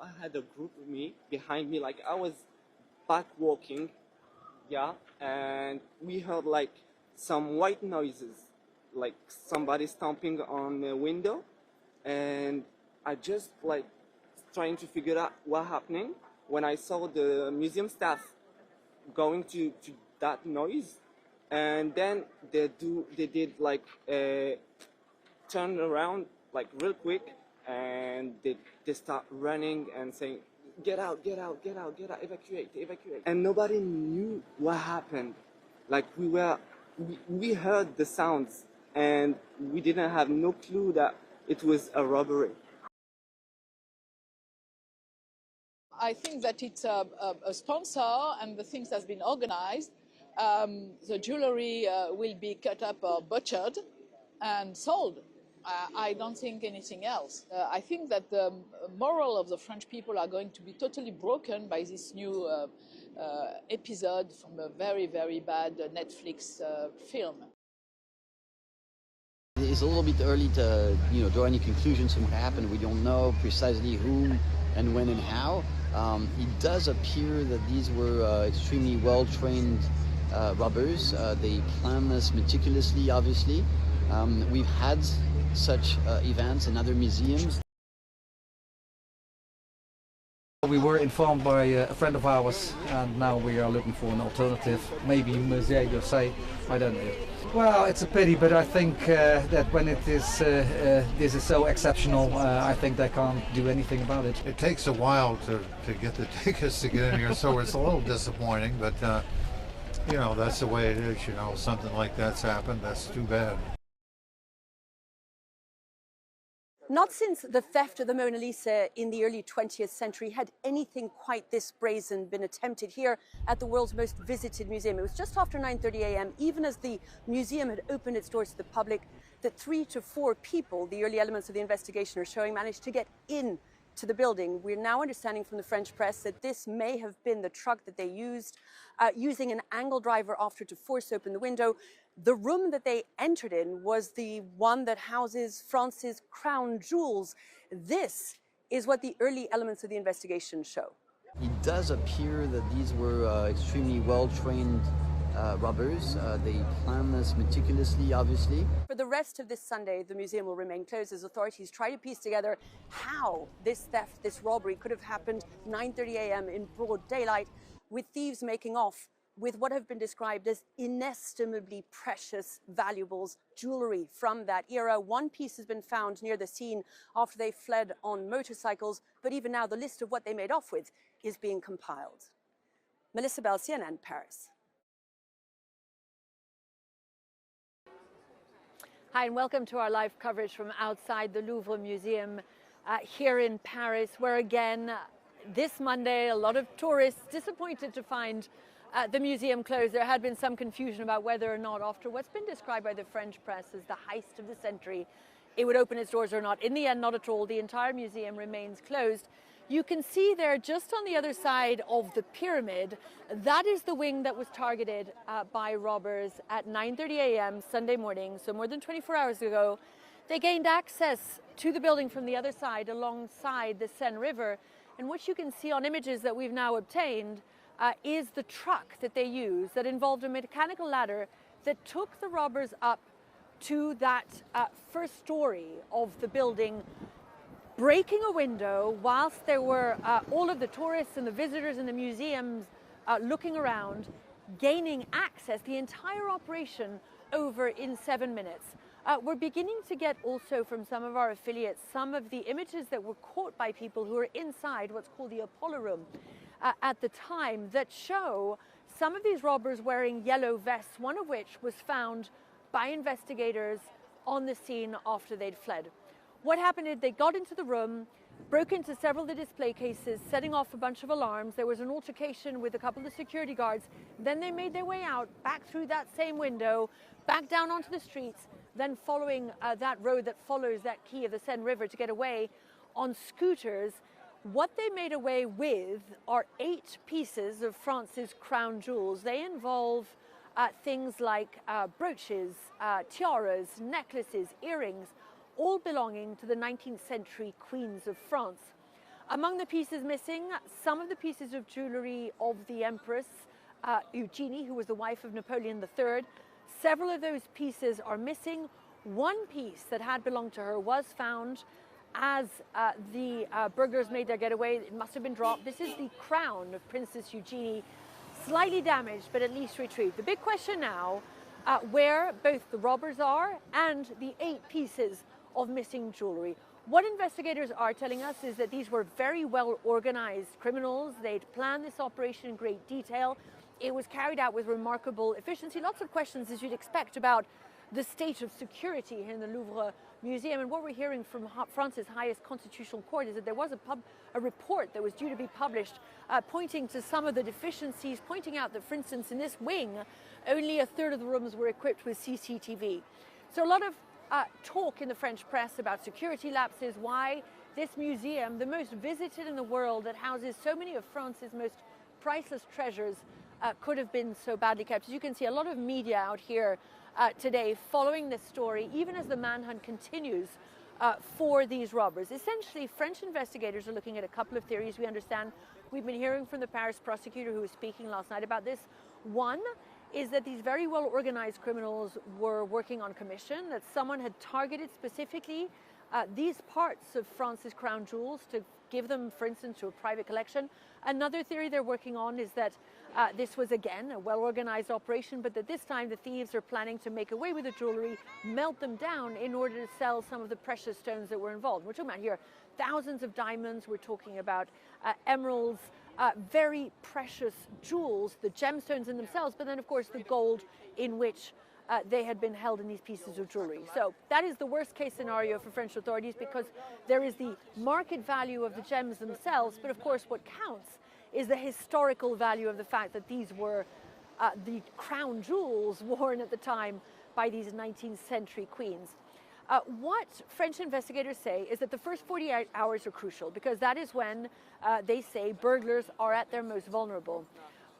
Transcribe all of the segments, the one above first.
I had a group of me behind me, like I was back walking, yeah, and we heard like some white noises, like somebody stomping on a window, and I just like trying to figure out what happening when I saw the museum staff going to that noise, and then they did like turn around like real quick, and they start running and saying, get out, get out, get out, get out, evacuate, evacuate. And nobody knew what happened. Like we heard the sounds and we didn't have no clue that it was a robbery. I think that it's a sponsor and the things that's been organized. The jewelry will be cut up or butchered and sold. I don't think anything else. I think that the moral of the French people are going to be totally broken by this new episode from a very, very bad Netflix film. It's a little bit early to draw any conclusions from what happened. We don't know precisely whom and when and how. It does appear that these were extremely well-trained robbers. They planned this meticulously, obviously. We've had such events in other museums. We were informed by a friend of ours, and now we are looking for an alternative, maybe Musée d'Orsay, I don't know. Well, it's a pity, but I think that when it is this is so exceptional, I think they can't do anything about it. It takes a while to get the tickets to get in here, so it's a little disappointing, but that's the way it is, something like that's happened, that's too bad. Not since the theft of the Mona Lisa in the early 20th century had anything quite this brazen been attempted here at the world's most visited museum. It was just after 9:30 a.m., even as the museum had opened its doors to the public, that 3 to 4 people, the early elements of the investigation are showing, managed to get in to the building. We're now understanding from the French press that this may have been the truck that they used, using an angle driver after to force open the window. The room that they entered in was the one that houses France's crown jewels. This is what the early elements of the investigation show. It does appear that these were extremely well-trained robbers. They planned this meticulously, obviously. For the rest of this Sunday, the museum will remain closed as authorities try to piece together how this theft, this robbery could have happened 9:30 a.m. in broad daylight, with thieves making off with what have been described as inestimably precious valuables, jewelry from that era. One piece has been found near the scene after they fled on motorcycles, but even now the list of what they made off with is being compiled. Melissa Bell, CNN, Paris. Hi, and welcome to our live coverage from outside the Louvre Museum here in Paris, where again, this Monday, a lot of tourists disappointed to find the museum closed. There had been some confusion about whether or not, after what's been described by the French press as the heist of the century, it would open its doors or not. In the end, not at all. The entire museum remains closed. You can see there, just on the other side of the pyramid, that is the wing that was targeted by robbers at 9:30 a.m. Sunday morning, so more than 24 hours ago. They gained access to the building from the other side, alongside the Seine River. And what you can see on images that we've now obtained is the truck that they used, that involved a mechanical ladder that took the robbers up to that first story of the building, breaking a window whilst there were all of the tourists and the visitors in the museums looking around, gaining access, the entire operation over in 7 minutes. We're beginning to get also from some of our affiliates some of the images that were caught by people who are inside what's called the Apollo room at the time, that show some of these robbers wearing yellow vests, one of which was found by investigators on the scene after they'd fled. What happened is they got into the room, broke into several of the display cases, setting off a bunch of alarms. There was an altercation with a couple of security guards. Then they made their way out, back through that same window, back down onto the streets, then following that road that follows that quay of the Seine River to get away on scooters. What they made away with are 8 pieces of France's crown jewels. They involve things like brooches, tiaras, necklaces, earrings, all belonging to the 19th century queens of France. Among the pieces missing, some of the pieces of jewelry of the Empress Eugenie, who was the wife of Napoleon III. Several of those pieces are missing. One piece that had belonged to her was found as the burglars made their getaway. It must have been dropped. This is the crown of Princess Eugenie, slightly damaged, but at least retrieved. The big question now, where both the robbers are and the 8 pieces of missing jewelry. What investigators are telling us is that these were very well organized criminals. They'd planned this operation in great detail. It was carried out with remarkable efficiency. Lots of questions, as you'd expect, about the state of security here in the Louvre Museum. And what we're hearing from France's highest constitutional court is that there was a report that was due to be published pointing to some of the deficiencies, pointing out that, for instance, in this wing, only a third of the rooms were equipped with CCTV. So a lot of talk in the French press about security lapses, why this museum, the most visited in the world, that houses so many of France's most priceless treasures, could have been so badly kept. As you can see, a lot of media out here today following this story, even as the manhunt continues for these robbers. Essentially, French investigators are looking at a couple of theories. We understand, we've been hearing from the Paris prosecutor who was speaking last night about this. One is that these very well organized criminals were working on commission, that someone had targeted specifically these parts of France's crown jewels to give them, for instance, to a private collection. Another theory they're working on is that this was, again, a well-organized operation, but that this time the thieves are planning to make away with the jewelry, melt them down in order to sell some of the precious stones that were involved. We're talking about here thousands of diamonds, we're talking about emeralds, very precious jewels, the gemstones in themselves, but then, of course, the gold in which they had been held in these pieces of jewelry. So that is the worst case scenario for French authorities, because there is the market value of the gems themselves, but of course what counts is the historical value of the fact that these were the crown jewels worn at the time by these 19th century queens. What French investigators say is that the first 48 hours are crucial, because that is when they say burglars are at their most vulnerable.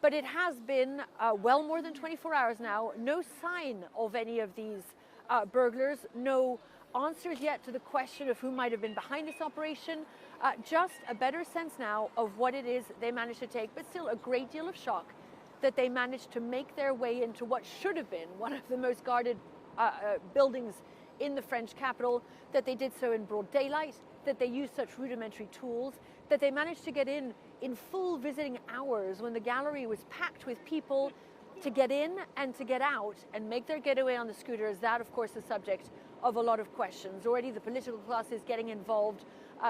But it has been well more than 24 hours now, no sign of any of these burglars, no answers yet to the question of who might have been behind this operation, just a better sense now of what it is they managed to take, but still a great deal of shock that they managed to make their way into what should have been one of the most guarded buildings in the French capital, that they did so in broad daylight, that they used such rudimentary tools, that they managed to get in full visiting hours when the gallery was packed with people, to get in and to get out and make their getaway on the scooters. That, of course, is the subject of a lot of questions. Already the political class is getting involved,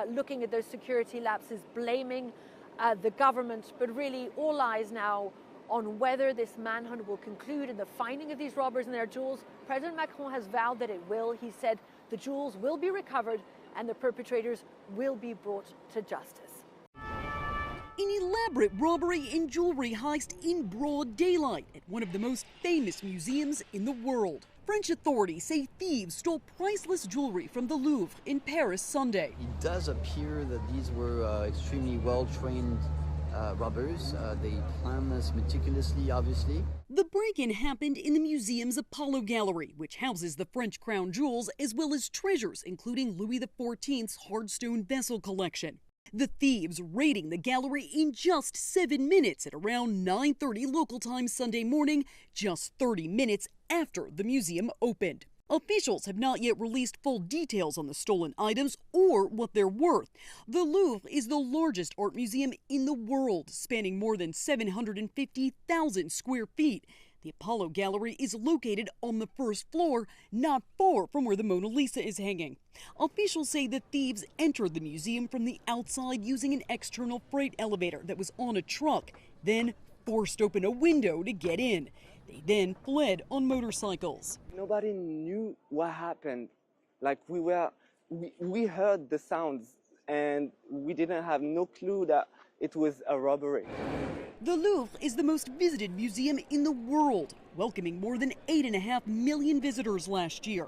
looking at those security lapses, blaming the government, but really all eyes now on whether this manhunt will conclude in the finding of these robbers and their jewels. President Macron has vowed that it will. He said the jewels will be recovered and the perpetrators will be brought to justice. An elaborate robbery and jewelry heist in broad daylight at one of the most famous museums in the world. French authorities say thieves stole priceless jewelry from the Louvre in Paris Sunday. It does appear that these were extremely well-trained robbers. They planned this meticulously, obviously. The break-in happened in the museum's Apollo Gallery, which houses the French crown jewels as well as treasures, including Louis XIV's hardstone vessel collection. The thieves raiding the gallery in just 7 minutes at around 9:30 local time Sunday morning, just 30 minutes after the museum opened. Officials have not yet released full details on the stolen items or what they're worth. The Louvre is the largest art museum in the world, spanning more than 750,000 square feet. The Apollo Gallery is located on the first floor, not far from where the Mona Lisa is hanging. Officials say the thieves entered the museum from the outside using an external freight elevator that was on a truck, then forced open a window to get in. They then fled on motorcycles. Nobody knew what happened. Like we heard the sounds and we didn't have no clue that it was a robbery. The Louvre is the most visited museum in the world, welcoming more than 8.5 million visitors last year.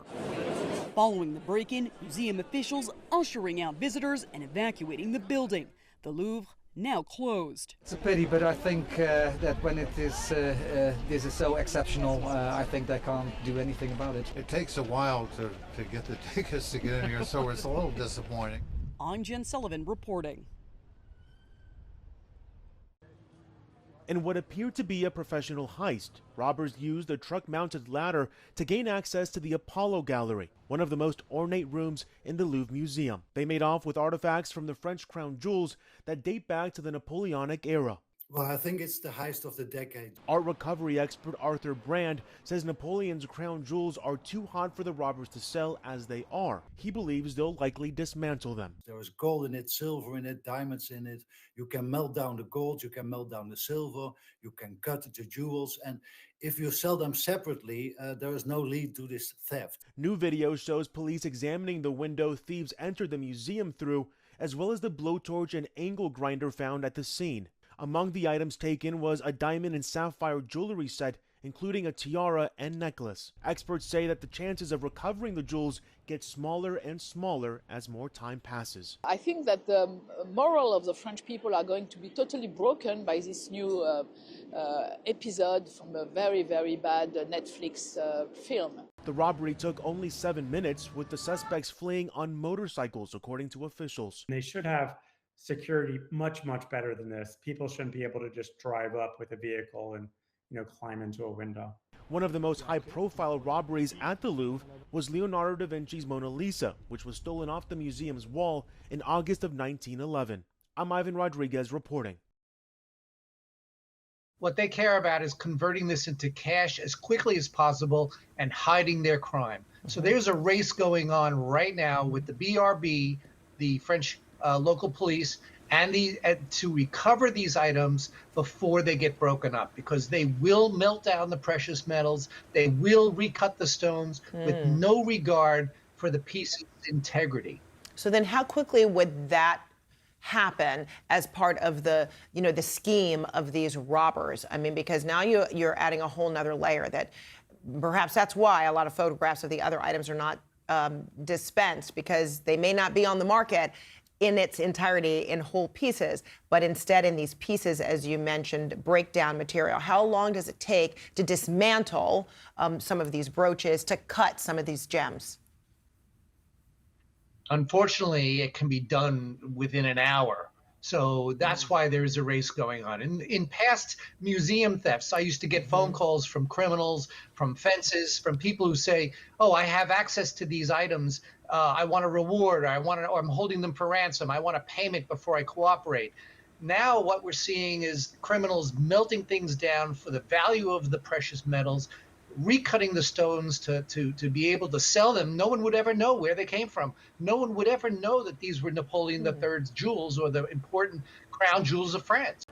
Following the break-in, museum officials ushering out visitors and evacuating the building. The Louvre now closed. It's a pity, but I think that when it is this is so exceptional, I think they can't do anything about it. It takes a while to get the tickets to get in here, so it's a little disappointing. I'm Jen Sullivan reporting. In what appeared to be a professional heist, robbers used a truck-mounted ladder to gain access to the Apollo Gallery, one of the most ornate rooms in the Louvre Museum. They made off with artifacts from the French crown jewels that date back to the Napoleonic era. Well, I think it's the heist of the decade. Art recovery expert Arthur Brand says Napoleon's crown jewels are too hot for the robbers to sell as they are. He believes they'll likely dismantle them. There is gold in it, silver in it, diamonds in it. You can melt down the gold, you can melt down the silver, you can cut the jewels. And if you sell them separately, there is no lead to this theft. New video shows police examining the window thieves entered the museum through, as well as the blowtorch and angle grinder found at the scene. Among the items taken was a diamond and sapphire jewelry set, including a tiara and necklace. Experts say that the chances of recovering the jewels get smaller and smaller as more time passes. I think that the moral of the French people are going to be totally broken by this new episode from a very, very bad Netflix film. The robbery took only 7 minutes, with the suspects fleeing on motorcycles, according to officials. They should have security much, much better than this. People shouldn't be able to just drive up with a vehicle and, climb into a window. One of the most high-profile robberies at the Louvre was Leonardo da Vinci's Mona Lisa, which was stolen off the museum's wall in August of 1911. I'm Ivan Rodriguez reporting. What they care about is converting this into cash as quickly as possible and hiding their crime. So there's a race going on right now with the BRB, the French local police, and to recover these items before they get broken up, because they will melt down the precious metals, they will recut the stones with no regard for the piece's integrity. So then how quickly would that happen as part of the, the scheme of these robbers? I mean, because now you're adding a whole nother layer that perhaps that's why a lot of photographs of the other items are not dispensed, because they may not be on the market in its entirety in whole pieces, but instead in these pieces, as you mentioned, breakdown material. How long does it take to dismantle some of these brooches, to cut some of these gems? Unfortunately, it can be done within an hour. So that's why there's a race going on. In past museum thefts, I used to get phone calls from criminals, from fences, from people who say, oh, I have access to these items. I want a reward, or I'm holding them for ransom. I want a payment before I cooperate. Now what we're seeing is criminals melting things down for the value of the precious metals, recutting the stones to be able to sell them. No one would ever know where they came from. No one would ever know that these were Napoleon III's jewels or the important crown jewels of France.